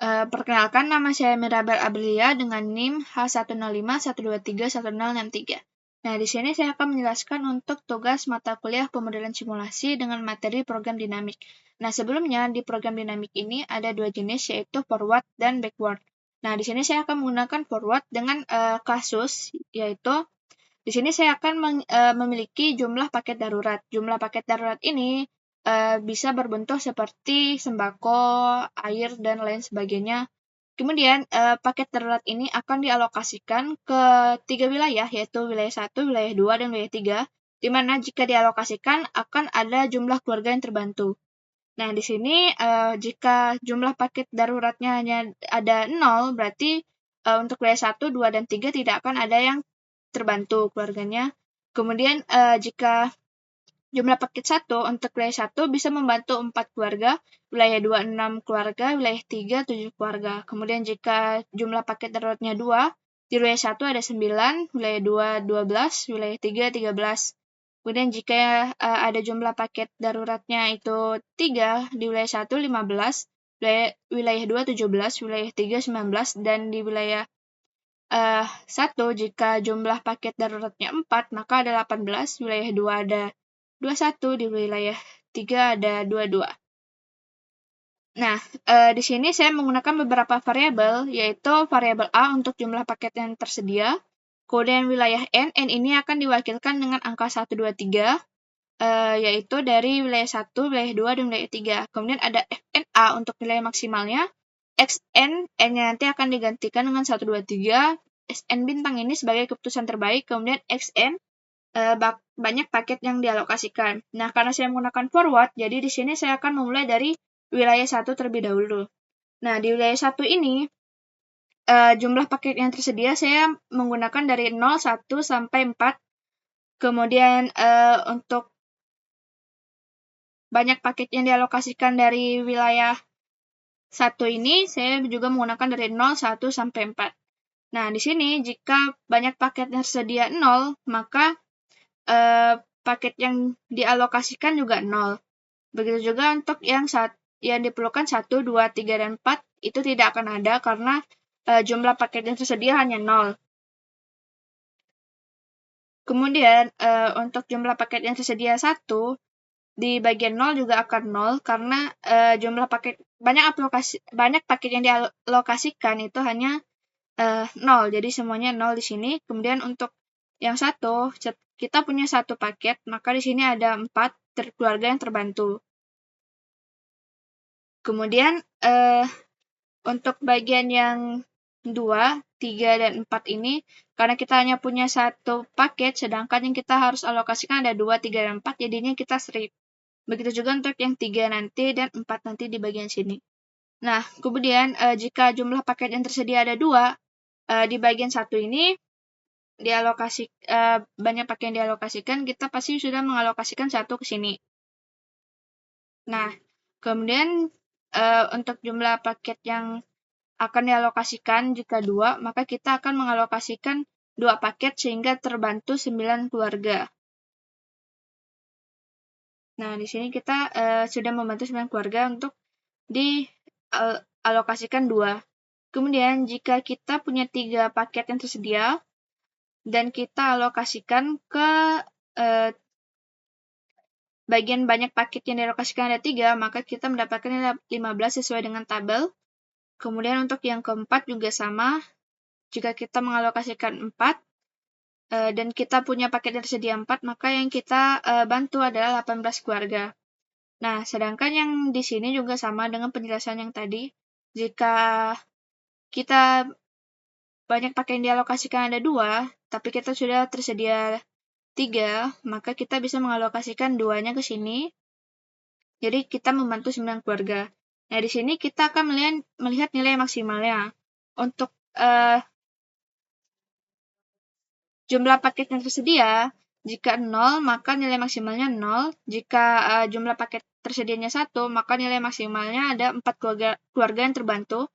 Perkenalkan, nama saya Mirabel Aprilia dengan NIM H10512311063. Nah, di sini saya akan menjelaskan untuk tugas mata kuliah pemodelan simulasi dengan materi program dinamik. Nah, sebelumnya di program dinamik ini ada dua jenis, yaitu forward dan backward. Nah, di sini saya akan menggunakan forward dengan kasus, yaitu di sini saya akan memiliki jumlah paket darurat. Jumlah paket darurat ini bisa berbentuk seperti sembako, air, dan lain sebagainya. Kemudian, paket darurat ini akan dialokasikan ke 3 wilayah, yaitu wilayah 1, wilayah 2, dan wilayah 3, di mana jika dialokasikan akan ada jumlah keluarga yang terbantu. Nah, di sini jika jumlah paket daruratnya hanya ada 0, berarti untuk wilayah 1, 2, dan 3 tidak akan ada yang terbantu keluarganya. Kemudian, jika jumlah paket 1 untuk wilayah 1 bisa membantu 4 keluarga, wilayah 2 6 keluarga, wilayah 3 7 keluarga. Kemudian jika jumlah paket daruratnya 2, di wilayah 1 ada 9, wilayah 2 12, wilayah 3 13. Kemudian jika ada jumlah paket daruratnya itu 3, di wilayah 1 15, wilayah 2 17, wilayah 3 19, dan di wilayah 1 jika jumlah paket daruratnya 4, maka ada 18, wilayah 2 ada 21, di wilayah 3 ada 22. Nah, di sini saya menggunakan beberapa variabel, yaitu variabel A untuk jumlah paket yang tersedia, kemudian wilayah N ini akan diwakilkan dengan angka 1, 2, 3, yaitu dari wilayah 1, wilayah 2, dan wilayah 3. Kemudian ada FNA untuk nilai maksimalnya, XN, N-nya nanti akan digantikan dengan 1, 2, 3, SN bintang ini sebagai keputusan terbaik, kemudian XN, banyak paket yang dialokasikan. Nah, karena saya menggunakan forward, jadi di sini saya akan memulai dari wilayah 1 terlebih dahulu. Nah, di wilayah 1 ini, jumlah paket yang tersedia saya menggunakan dari 0, 1, sampai 4. Kemudian untuk banyak paket yang dialokasikan dari wilayah 1 ini, saya juga menggunakan dari 0, 1, sampai 4. Nah, di sini jika banyak paket yang tersedia 0, maka paket yang dialokasikan juga 0. Begitu juga untuk yang diperlukan 1, 2, 3, dan 4, itu tidak akan ada karena jumlah paket yang tersedia hanya 0. Kemudian, untuk jumlah paket yang tersedia 1, di bagian 0 juga akan 0 karena jumlah paket banyak paket yang dialokasikan itu hanya 0. Jadi semuanya 0 di sini. Kemudian untuk yang 1, kita punya 1 paket, maka di sini ada 4 keluarga yang terbantu. Kemudian untuk bagian yang 2, 3, dan 4 ini, karena kita hanya punya 1 paket, sedangkan yang kita harus alokasikan ada 2, 3, dan 4, jadinya kita strip. Begitu juga untuk yang 3 nanti dan 4 nanti di bagian sini. Nah, kemudian jika jumlah paket yang tersedia ada 2, di bagian 1 ini, banyak paket yang dialokasikan, kita pasti sudah mengalokasikan 1 ke sini. Nah, kemudian untuk jumlah paket yang akan dialokasikan jika 2, maka kita akan mengalokasikan 2 paket sehingga terbantu 9 keluarga. Nah, di sini kita sudah membantu 9 keluarga untuk dialokasikan 2. Kemudian, jika kita punya 3 paket yang tersedia, dan kita alokasikan ke bagian banyak paket yang dialokasikan ada 3, maka kita mendapatkan 15 sesuai dengan tabel. Kemudian untuk yang keempat juga sama, jika kita mengalokasikan 4, dan kita punya paket yang tersedia 4, maka yang kita bantu adalah 18 keluarga. Nah, sedangkan yang di sini juga sama dengan penjelasan yang tadi. Jika kita banyak paket yang dialokasikan ada 2, tapi kita sudah tersedia 3, maka kita bisa mengalokasikan 2-nya ke sini. Jadi kita membantu 9 keluarga. Nah, di sini kita akan melihat nilai maksimalnya. Untuk jumlah paket yang tersedia, jika 0, maka nilai maksimalnya 0. Jika jumlah paket tersedianya 1, maka nilai maksimalnya ada 4 keluarga yang terbantu.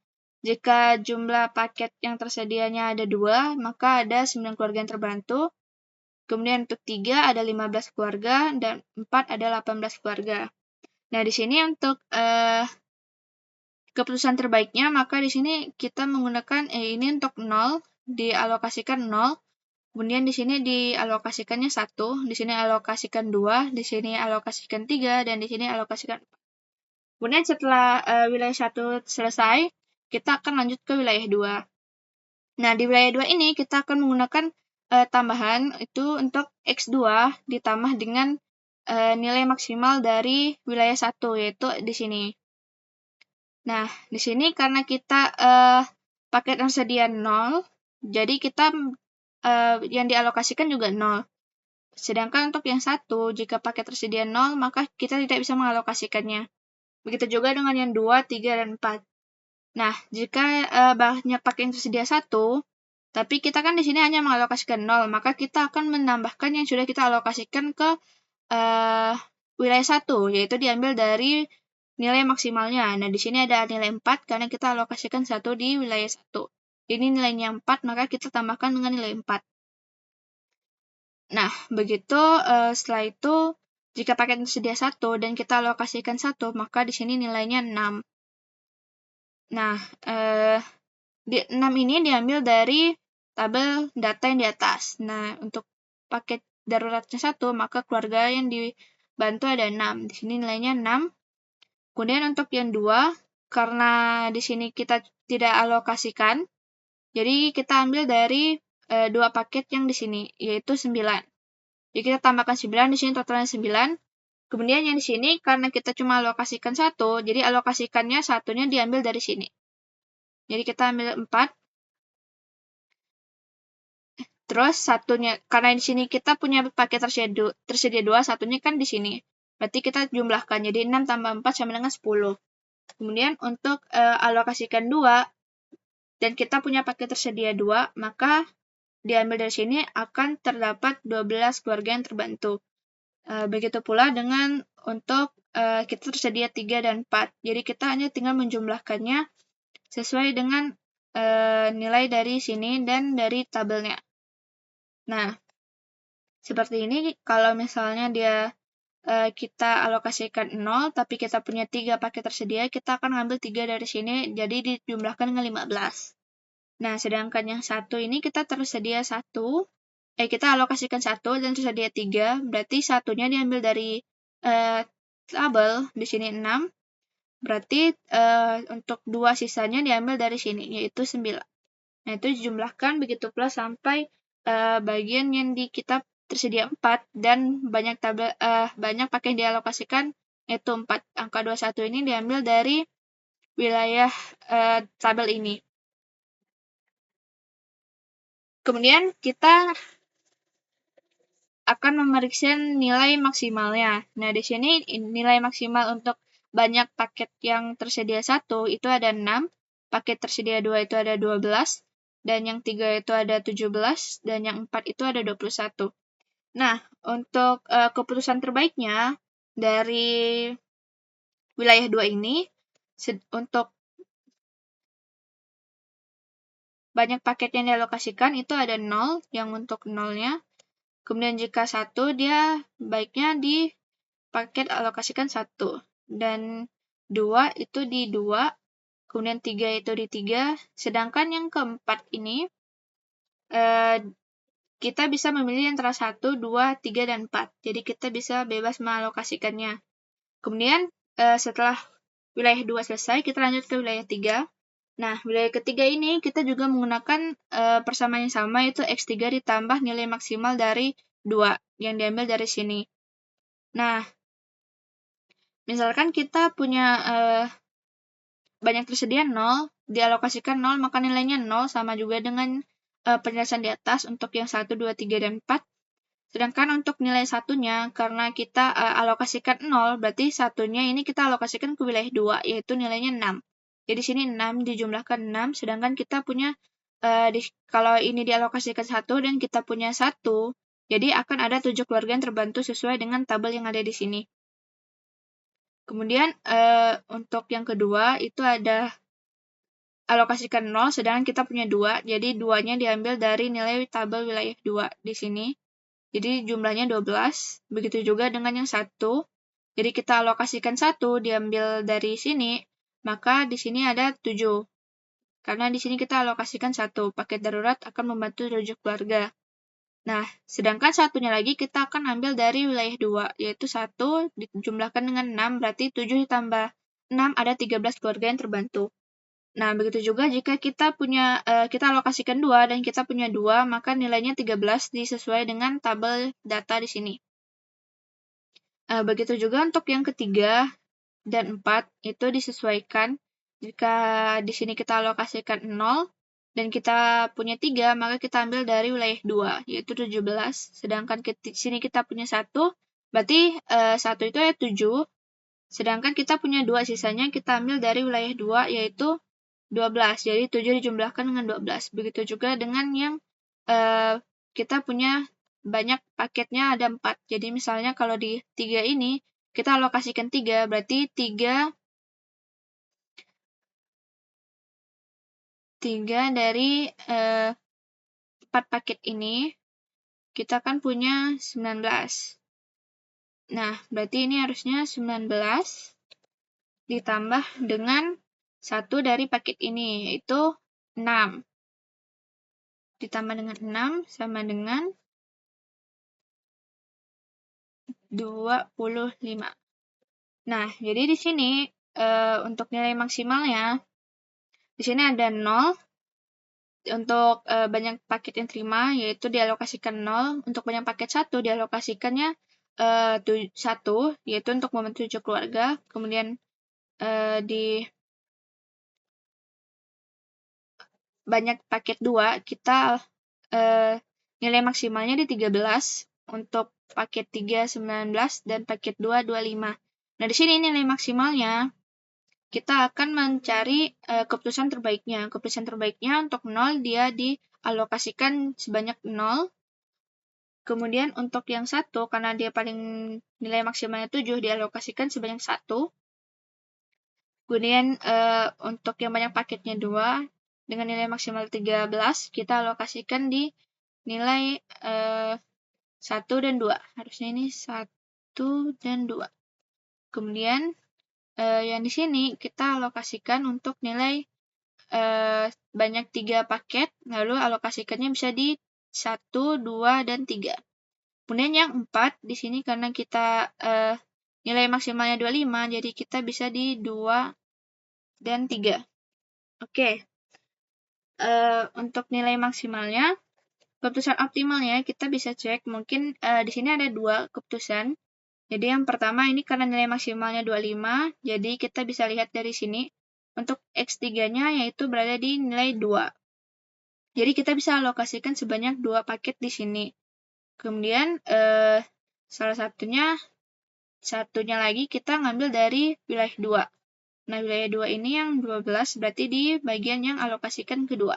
Jika jumlah paket yang tersedianya ada 2, maka ada 9 keluarga yang terbantu. Kemudian untuk 3 ada 15 keluarga, dan 4 ada 18 keluarga. Nah, di sini untuk keputusan terbaiknya, maka di sini kita menggunakan ini untuk 0, dialokasikan 0. Kemudian di sini dialokasikannya 1, di sini alokasikan 2, di sini alokasikan 3, dan di sini alokasikan 4. Kemudian setelah wilayah 1 selesai, kita akan lanjut ke wilayah 2. Nah, di wilayah 2 ini kita akan menggunakan tambahan itu untuk X2 ditambah dengan nilai maksimal dari wilayah 1, yaitu di sini. Nah, di sini karena kita paket tersedia 0, jadi kita yang dialokasikan juga 0. Sedangkan untuk yang 1, jika paket tersedia 0, maka kita tidak bisa mengalokasikannya. Begitu juga dengan yang 2, 3, dan 4. Nah, jika banyak paket yang tersedia 1, tapi kita kan di sini hanya mengalokasikan 0, maka kita akan menambahkan yang sudah kita alokasikan ke wilayah 1, yaitu diambil dari nilai maksimalnya. Nah, di sini ada nilai 4 karena kita alokasikan 1 di wilayah 1. Ini nilainya 4, maka kita tambahkan dengan nilai 4. Nah, begitu setelah itu, jika paket tersedia 1 dan kita alokasikan 1, maka di sini nilainya 6. Nah, 6 ini diambil dari tabel data yang di atas. Nah, untuk paket daruratnya 1, maka keluarga yang dibantu ada 6. Di sini nilainya 6. Kemudian untuk yang 2, karena di sini kita tidak alokasikan, jadi kita ambil dari 2 paket yang di sini, yaitu 9. Jadi kita tambahkan 9, di sini totalnya 9. Kemudian yang di sini, karena kita cuma alokasikan 1, jadi alokasikannya satunya diambil dari sini. Jadi kita ambil 4. Terus satunya, karena di sini kita punya paket tersedia 2, satunya kan di sini. Berarti kita jumlahkan, jadi 6 tambah 4 sama dengan 10. Kemudian untuk alokasikan 2, dan kita punya paket tersedia 2, maka diambil dari sini akan terdapat 12 keluarga yang terbantu. Begitu pula dengan untuk kita tersedia 3 dan 4. Jadi kita hanya tinggal menjumlahkannya sesuai dengan nilai dari sini dan dari tabelnya. Nah, seperti ini kalau misalnya kita alokasikan 0, tapi kita punya 3 paket tersedia, kita akan ambil 3 dari sini, jadi dijumlahkan dengan 15. Nah, sedangkan yang 1 ini kita tersedia 1, kita alokasikan 1 dan tersedia 3, berarti satunya diambil dari tabel, di sini 6, berarti untuk 2 sisanya diambil dari sini, yaitu 9. Nah, itu dijumlahkan, begitu pula sampai bagian yang di kita tersedia 4 dan banyak paket yang dialokasikan, yaitu 4. Angka 21 ini diambil dari wilayah tabel ini. Kemudian kita akan memeriksa nilai maksimalnya. Nah, di sini nilai maksimal untuk banyak paket yang tersedia 1 itu ada 6, paket tersedia 2 itu ada 12, dan yang 3 itu ada 17, dan yang 4 itu ada 21. Nah, untuk keputusan terbaiknya dari wilayah 2 ini, untuk banyak paket yang dialokasikan itu ada 0, yang untuk 0-nya. Kemudian jika 1, dia baiknya di paket alokasikan 1. Dan 2 itu di 2, kemudian 3 itu di 3. Sedangkan yang keempat ini, kita bisa memilih antara 1, 2, 3, dan 4. Jadi kita bisa bebas mengalokasikannya. Kemudian setelah wilayah 2 selesai, kita lanjut ke wilayah 3. Nah, wilayah ketiga ini kita juga menggunakan persamaan yang sama, yaitu X3 ditambah nilai maksimal dari 2, yang diambil dari sini. Nah, misalkan kita punya banyak tersedia 0, dialokasikan 0, maka nilainya 0, sama juga dengan penjelasan di atas untuk yang 1, 2, 3, dan 4. Sedangkan untuk nilai satunya, karena kita alokasikan 0, berarti satunya ini kita alokasikan ke wilayah 2, yaitu nilainya 6. Jadi sini 6 dijumlahkan 6, sedangkan kita punya, kalau ini dialokasikan 1 dan kita punya 1, jadi akan ada 7 keluarga yang terbantu sesuai dengan tabel yang ada di sini. Kemudian untuk yang kedua, itu ada alokasikan 0, sedangkan kita punya 2, jadi 2-nya diambil dari nilai tabel wilayah 2 di sini. Jadi jumlahnya 12, begitu juga dengan yang 1. Jadi kita alokasikan 1, diambil dari sini, maka di sini ada 7. Karena di sini kita alokasikan 1. Paket darurat akan membantu rujuk keluarga. Nah, sedangkan satunya lagi kita akan ambil dari wilayah 2, yaitu 1 dijumlahkan dengan 6, berarti 7 ditambah 6 ada 13 keluarga yang terbantu. Nah, begitu juga jika kita alokasikan 2 dan kita punya 2, maka nilainya 13 disesuai dengan tabel data di sini. Begitu juga untuk yang ketiga dan 4, itu disesuaikan. Jika di sini kita alokasikan 0, dan kita punya 3, maka kita ambil dari wilayah 2, yaitu 17. Sedangkan di sini kita punya 1, berarti 1 itu ya 7. Sedangkan kita punya 2, sisanya kita ambil dari wilayah 2, yaitu 12. Jadi 7 dijumlahkan dengan 12. Begitu juga dengan yang kita punya banyak paketnya ada 4. Jadi misalnya kalau di 3 ini, kita alokasikan 3, berarti 3 dari 4 paket ini, kita kan punya 19. Nah, berarti ini harusnya 19 ditambah dengan 1 dari paket ini, yaitu 6. Ditambah dengan 6 sama dengan 25. Nah, jadi di sini untuk nilai maksimalnya, di sini ada 0. Untuk banyak paket yang terima, yaitu dialokasikan 0. Untuk banyak paket 1, dialokasikannya 1, yaitu untuk membantu rujuk keluarga. Kemudian di banyak paket 2, kita nilai maksimalnya di 13. Untuk paket 3, 19, dan paket 2, 25. Nah, di sini nilai maksimalnya, kita akan mencari keputusan terbaiknya. Keputusan terbaiknya untuk 0, dia dialokasikan sebanyak 0. Kemudian untuk yang 1, karena dia paling nilai maksimalnya 7, dialokasikan sebanyak 1. Kemudian untuk yang banyak paketnya 2, dengan nilai maksimal 13, kita alokasikan di nilai 1 dan 2. Harusnya ini 1 dan 2. Kemudian yang di sini kita alokasikan untuk nilai banyak 3 paket, lalu alokasikannya bisa di 1, 2, dan 3. Kemudian yang 4, di sini karena kita nilai maksimalnya 25, jadi kita bisa di 2 dan 3. Oke. Untuk nilai maksimalnya, keputusan optimalnya kita bisa cek, mungkin di sini ada 2 keputusan. Jadi yang pertama ini karena nilai maksimalnya 25, jadi kita bisa lihat dari sini. Untuk X3-nya yaitu berada di nilai 2. Jadi kita bisa alokasikan sebanyak 2 paket di sini. Kemudian salah satunya lagi kita ngambil dari wilayah 2. Nah, wilayah 2 ini yang 12 berarti di bagian yang alokasikan kedua.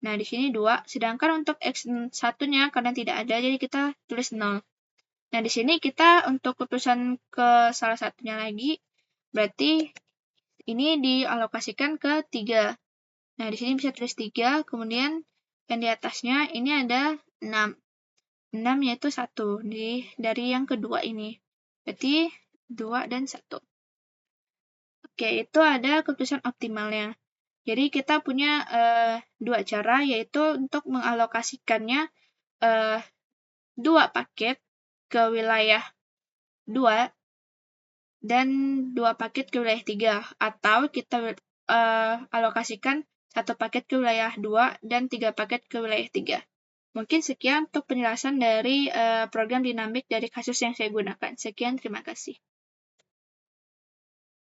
Nah, di sini 2, sedangkan untuk X1-nya karena tidak ada, jadi kita tulis 0. Nah, di sini kita untuk keputusan ke salah satunya lagi, berarti ini dialokasikan ke 3. Nah, di sini bisa tulis 3, kemudian yang di atasnya ini ada 6. 6 yaitu 1 dari yang kedua ini. Berarti 2 dan 1. Oke, itu ada keputusan optimalnya. Jadi kita punya 2 cara, yaitu untuk mengalokasikannya 2 paket ke wilayah 2 dan 2 paket ke wilayah 3. Atau kita alokasikan 1 paket ke wilayah 2 dan 3 paket ke wilayah 3. Mungkin sekian untuk penjelasan dari program dinamik dari kasus yang saya gunakan. Sekian, terima kasih.